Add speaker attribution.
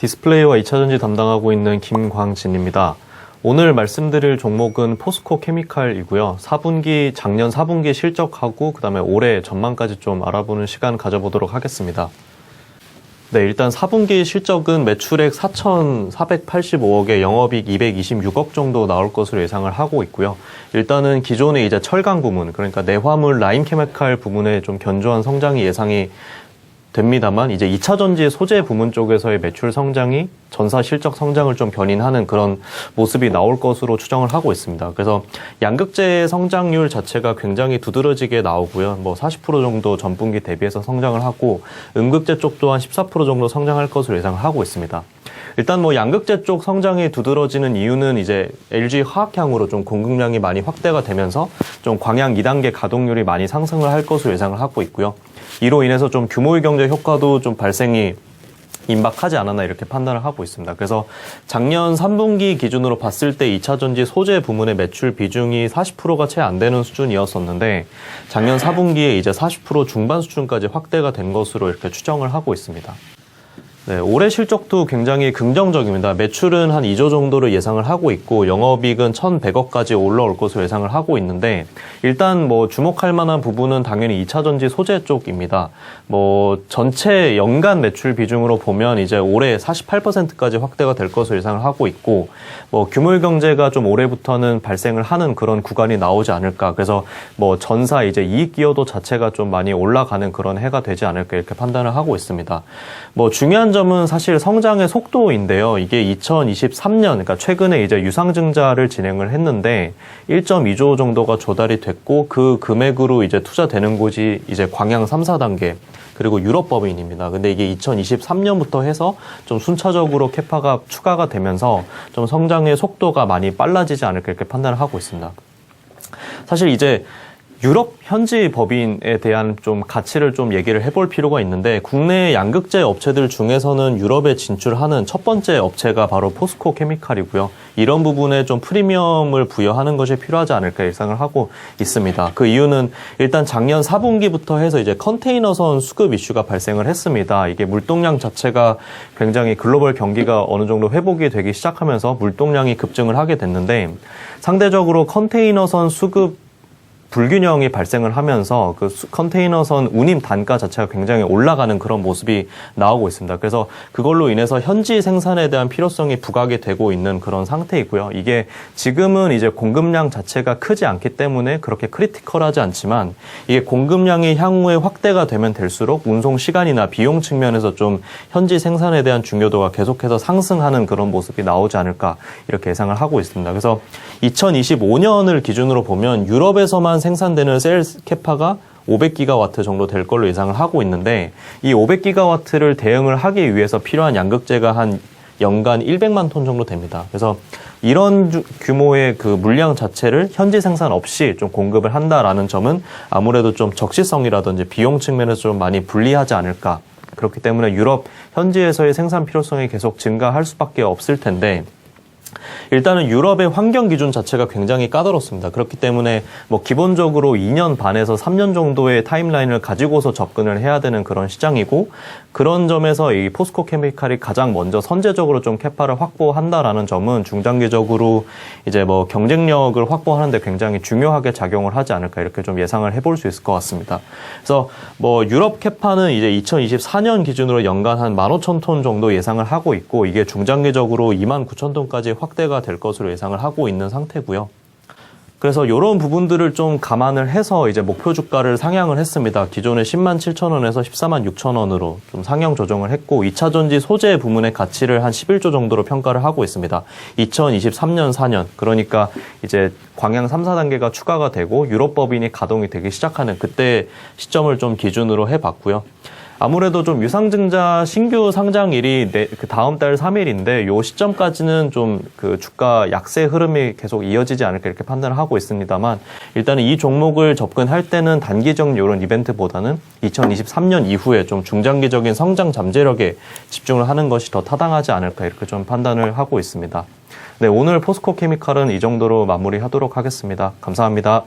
Speaker 1: 디스플레이와 2차전지 담당하고 있는 김광진입니다. 오늘 말씀드릴 종목은 포스코 케미칼이고요. 작년 4분기 실적하고 그다음에 올해 전망까지 좀 알아보는 시간 가져보도록 하겠습니다. 네, 일단 4분기 실적은 매출액 4,485억에 영업이익 226억 정도 나올 것으로 예상을 하고 있고요. 일단은 기존의 이제 철강 부문, 그러니까 내화물 라임 케미칼 부문에 좀 견조한 성장이 예상이 됩니다만, 이제 2차전지 소재 부문 쪽에서의 매출 성장이 전사 실적 성장을 좀 견인하는 그런 모습이 나올 것으로 추정을 하고 있습니다. 그래서 양극재 성장률 자체가 굉장히 두드러지게 나오고요. 40% 정도 전분기 대비해서 성장을 하고, 음극재 쪽 또한 14% 정도 성장할 것으로 예상을 하고 있습니다. 일단 양극재 쪽 성장이 두드러지는 이유는 이제 LG 화학향으로 좀 공급량이 많이 확대가 되면서 좀 광양 2단계 가동률이 많이 상승을 할 것으로 예상을 하고 있고요. 이로 인해서 좀 규모의 경제 효과도 좀 발생이 임박하지 않았나 이렇게 판단을 하고 있습니다. 그래서 작년 3분기 기준으로 봤을 때 2차전지 소재 부문의 매출 비중이 40%가 채 안 되는 수준이었었는데, 작년 4분기에 이제 40% 중반 수준까지 확대가 된 것으로 이렇게 추정을 하고 있습니다. 네, 올해 실적도 굉장히 긍정적입니다. 매출은 한 2조 정도를 예상을 하고 있고, 영업이익은 1,100억까지 올라올 것으로 예상을 하고 있는데, 일단 주목할 만한 부분은 당연히 2차전지 소재 쪽입니다. 전체 연간 매출 비중으로 보면 이제 올해 48%까지 확대가 될 것으로 예상을 하고 있고, 규모의 경제가 좀 올해부터는 발생을 하는 그런 구간이 나오지 않을까. 그래서 전사 이제 이익 기여도 자체가 좀 많이 올라가는 그런 해가 되지 않을까 이렇게 판단을 하고 있습니다. 중요한 점은 사실 성장의 속도인데요. 이게 2023년, 그러니까 최근에 이제 유상증자를 진행을 했는데 1.2조 정도가 조달이 됐고, 그 금액으로 이제 투자되는 곳이 이제 광양 3, 4단계, 그리고 유럽 법인입니다. 근데 이게 2023년부터 해서 좀 순차적으로 캐파가 추가가 되면서 좀 성장의 속도가 많이 빨라지지 않을까 이렇게 판단을 하고 있습니다. 사실 이제 유럽 현지 법인에 대한 좀 가치를 좀 얘기를 해볼 필요가 있는데, 국내 양극재 업체들 중에서는 유럽에 진출하는 첫 번째 업체가 바로 포스코 케미칼이고요. 이런 부분에 좀 프리미엄을 부여하는 것이 필요하지 않을까 예상을 하고 있습니다. 그 이유는 일단 작년 4분기부터 해서 이제 컨테이너선 수급 이슈가 발생을 했습니다. 이게 물동량 자체가 굉장히 글로벌 경기가 어느 정도 회복이 되기 시작하면서 물동량이 급증을 하게 됐는데, 상대적으로 컨테이너선 수급 불균형이 발생을 하면서 그 컨테이너선 운임 단가 자체가 굉장히 올라가는 그런 모습이 나오고 있습니다. 그래서 그걸로 인해서 현지 생산에 대한 필요성이 부각이 되고 있는 그런 상태이고요. 이게 지금은 이제 공급량 자체가 크지 않기 때문에 그렇게 크리티컬하지 않지만, 이게 공급량이 향후에 확대가 되면 될수록 운송 시간이나 비용 측면에서 좀 현지 생산에 대한 중요도가 계속해서 상승하는 그런 모습이 나오지 않을까 이렇게 예상을 하고 있습니다. 그래서 2025년을 기준으로 보면 유럽에서만 생산되는 셀 캐파가 500기가와트 정도 될 걸로 예상을 하고 있는데, 이 500기가와트를 대응을 하기 위해서 필요한 양극재가 한 연간 100만 톤 정도 됩니다. 그래서 이런 규모의 그 물량 자체를 현지 생산 없이 좀 공급을 한다라는 점은 아무래도 좀 적시성이라든지 비용 측면에서 좀 많이 불리하지 않을까. 그렇기 때문에 유럽 현지에서의 생산 필요성이 계속 증가할 수밖에 없을 텐데, 일단은 유럽의 환경 기준 자체가 굉장히 까다롭습니다. 그렇기 때문에 기본적으로 2년 반에서 3년 정도의 타임라인을 가지고서 접근을 해야 되는 그런 시장이고, 그런 점에서 이 포스코 케미칼이 가장 먼저 선제적으로 좀 캐파를 확보한다라는 점은 중장기적으로 이제 경쟁력을 확보하는데 굉장히 중요하게 작용을 하지 않을까 이렇게 좀 예상을 해볼 수 있을 것 같습니다. 그래서 유럽 캐파는 이제 2024년 기준으로 연간 한 15,000톤 정도 예상을 하고 있고, 이게 중장기적으로 29,000톤까지 확대가 될 것으로 예상을 하고 있는 상태고요. 그래서 이런 부분들을 좀 감안을 해서 이제 목표 주가를 상향을 했습니다. 기존에 10만 7천원에서 14만 6천원으로 좀 상향 조정을 했고, 2차전지 소재 부문의 가치를 한 11조 정도로 평가를 하고 있습니다. 2023년 4년, 그러니까 이제 광양 3, 4단계가 추가가 되고 유럽 법인이 가동이 되기 시작하는 그때 시점을 좀 기준으로 해봤고요. 아무래도 좀 유상증자 신규 상장일이 그 다음 달 3일인데, 요 시점까지는 좀 그 주가 약세 흐름이 계속 이어지지 않을까 이렇게 판단을 하고 있습니다만, 일단은 이 종목을 접근할 때는 단기적인 이런 이벤트보다는 2023년 이후에 좀 중장기적인 성장 잠재력에 집중을 하는 것이 더 타당하지 않을까 이렇게 좀 판단을 하고 있습니다. 네, 오늘 포스코 케미칼은 이 정도로 마무리하도록 하겠습니다. 감사합니다.